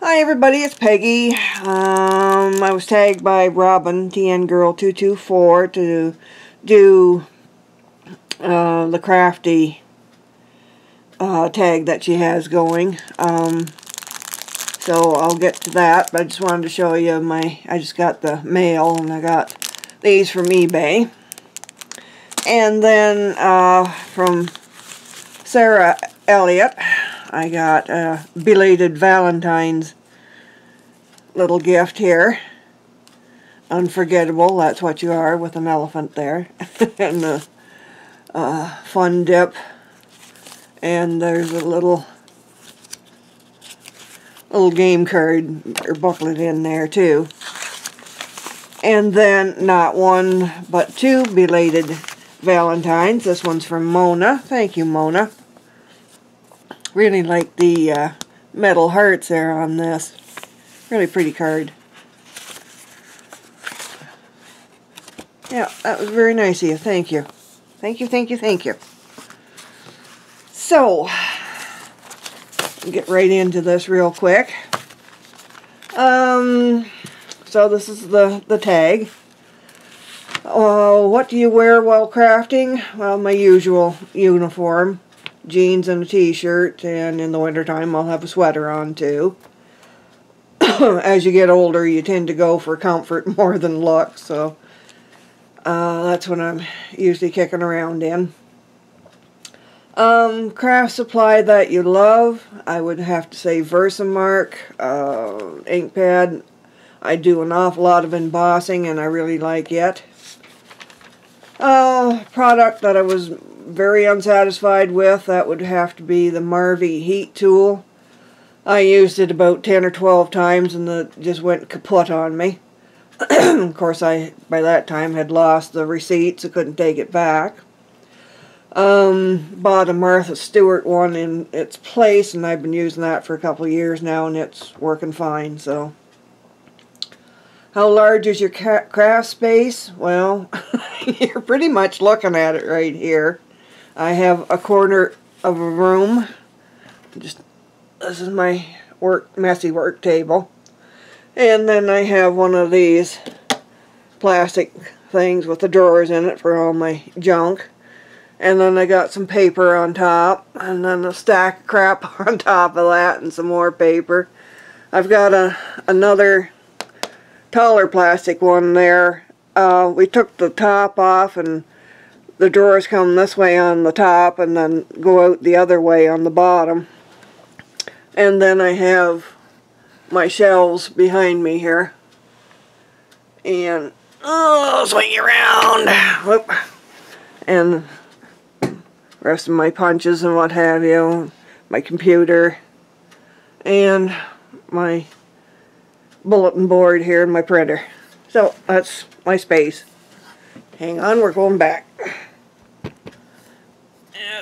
Hi everybody, it's Peggy. I was tagged by Robin, tngirl224, to do the crafty tag that she has going. So I'll get to that, but I just wanted to show you I just got the mail and I got these from eBay. And then from Sarah Elliott, I got a belated Valentine's little gift here. Unforgettable, that's what you are, with an elephant there. And a fun dip. And there's a little game card or booklet in there too. And then not one but two belated Valentines. This one's from Mona. Thank you, Mona. Really like the metal hearts there on this. Really pretty card. Yeah, that was very nice of you. Thank you. Thank you, thank you, thank you. So, I'll get right into this real quick. So this is the tag. What do you wear while crafting? Well, my usual uniform. Jeans and a t-shirt, and in the wintertime I'll have a sweater on too. As you get older you tend to go for comfort more than look, so that's what I'm usually kicking around in. Craft supply that you love, I would have to say Versamark, ink pad. I do an awful lot of embossing and I really like it. Product that I was very unsatisfied with, that would have to be the Marvy heat tool. I used it about 10 or 12 times and it just went kaput on me. Of course, I by that time had lost the receipt, so couldn't take it back. Bought a Martha Stewart one in its place, and I've been using that for a couple of years now, and it's working fine. So, how large is your craft space? Well, you're pretty much looking at it right here. I have a corner of a room. This is my messy work table. And then I have one of these plastic things with the drawers in it for all my junk. And then I got some paper on top, and then a stack of crap on top of that, and some more paper. I've got another taller plastic one there. We took the top off, and the drawers come this way on the top and then go out the other way on the bottom. And then I have my shelves behind me here. And, swing you around. Whoop. And rest of my punches and what have you. My computer. And my bulletin board here and my printer. So, that's my space. Hang on, we're going back.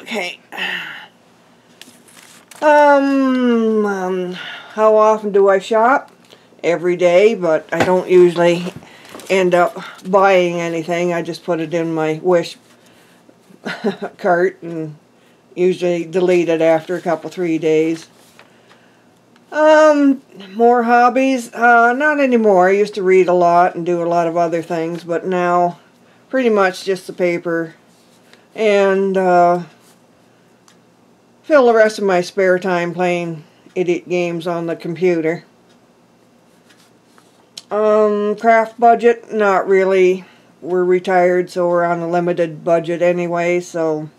Okay. How often do I shop? Every day, but I don't usually end up buying anything. I just put it in my wish cart and usually delete it after a couple, 3 days. More hobbies? Not anymore. I used to read a lot and do a lot of other things, but now pretty much just the paper, and fill the rest of my spare time playing idiot games on the computer. Craft budget? Not really. We're retired, so we're on a limited budget anyway, so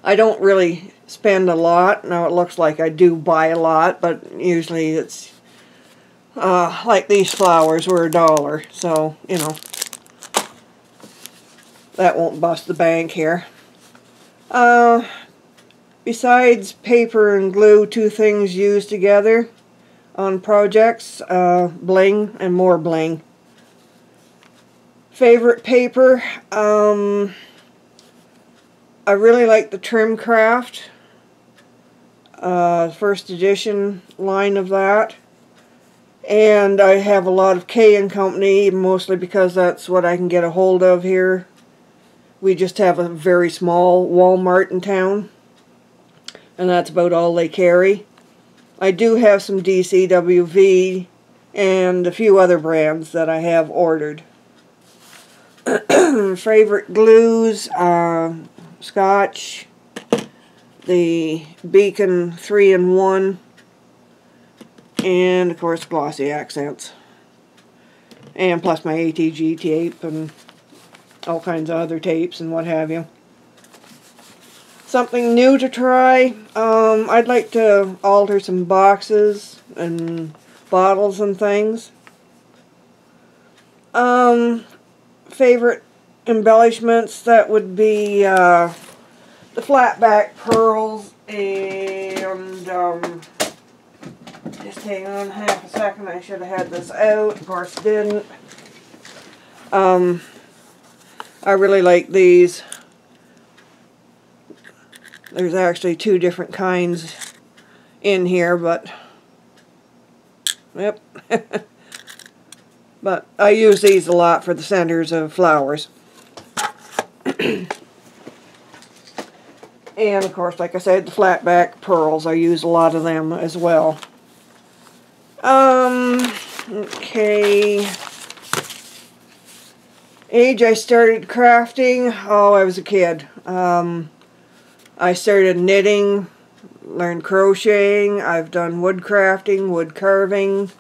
I don't really spend a lot. Now it looks like I do buy a lot, but usually it's like these flowers were $1, so you know that won't bust the bank here. Besides paper and glue, two things used together on projects, bling and more bling. Favorite paper? I really like the Trim Craft, first edition line of that. And I have a lot of K & Company, mostly because that's what I can get a hold of here. We just have a very small Walmart in town, and that's about all they carry. I do have some DCWV and a few other brands that I have ordered. Favorite glues, Scotch, the Beacon 3-in-1, and of course glossy accents. And plus my ATG tape and all kinds of other tapes and what have you. Something new to try. I'd like to alter some boxes and bottles and things. Favorite embellishments, that would be the flat back pearls and just hang on half a second, I should have had this out, of course didn't. I really like these. There's actually two different kinds in here, but yep. But I use these a lot for the centers of flowers. And of course, like I said, the flat back pearls, I use a lot of them as well. Okay. Age I started crafting, oh, I was a kid. I started knitting, learned crocheting, I've done wood crafting, wood carving,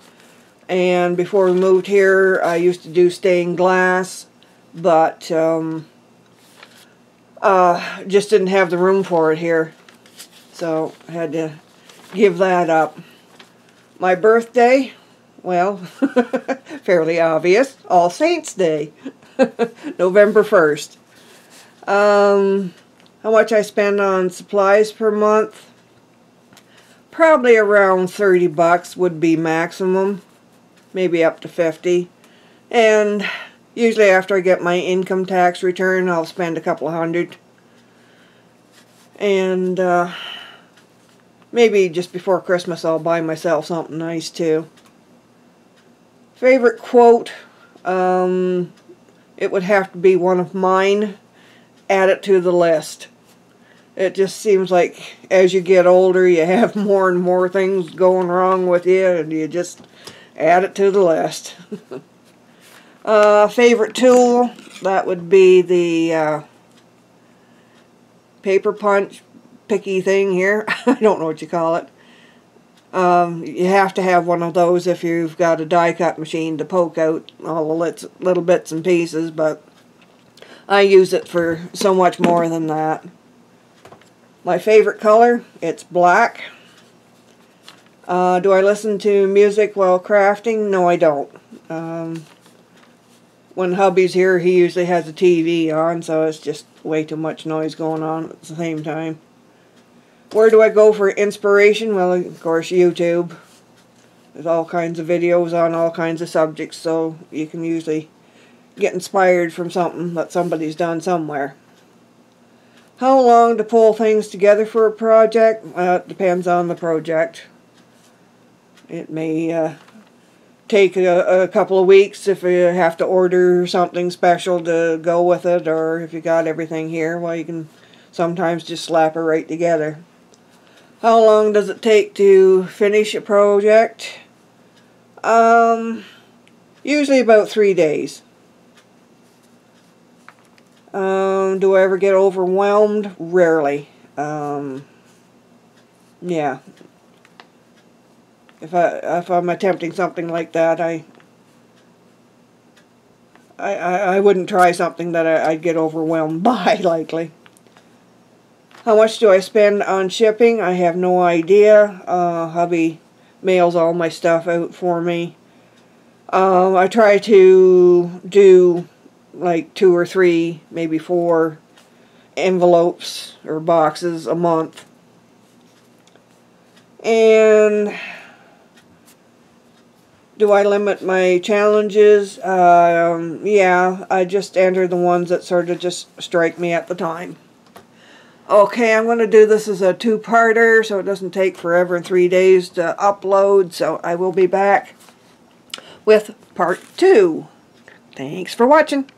and before we moved here I used to do stained glass, but just didn't have the room for it here, so I had to give that up. My birthday, well, fairly obvious, All Saints Day, November 1st. How much I spend on supplies per month? Probably around 30 bucks would be maximum, maybe up to 50. And usually after I get my income tax return, I'll spend a couple hundred. And maybe just before Christmas I'll buy myself something nice too. Favorite quote? It would have to be one of mine. Add it to the list. It just seems like as you get older you have more and more things going wrong with you, and you just add it to the list. Favorite tool? That would be the paper punch picky thing here. I don't know what you call it. You have to have one of those if you've got a die cut machine to poke out all the little bits and pieces, but I use it for so much more than that. My favorite color, it's black. Do I listen to music while crafting? No, I don't. When hubby's here, he usually has a TV on, so it's just way too much noise going on at the same time. Where do I go for inspiration? Well, of course, YouTube. There's all kinds of videos on all kinds of subjects, so you can usually get inspired from something that somebody's done somewhere. How long to pull things together for a project? It depends on the project. It may take a couple of weeks if you have to order something special to go with it, or if you got everything here, well, you can sometimes just slap it right together. How long does it take to finish a project? Usually about 3 days. Do I ever get overwhelmed? Rarely. Yeah. If I'm attempting something like that, I wouldn't try something that I'd get overwhelmed by, likely. How much do I spend on shipping? I have no idea. Hubby mails all my stuff out for me. I try to do like 2 or 3, maybe 4 envelopes or boxes a month. And do I limit my challenges? Yeah, I just enter the ones that sort of just strike me at the time. Okay, I'm going to do this as a 2-parter so it doesn't take forever and 3 days to upload, so I will be back with part 2. Thanks for watching.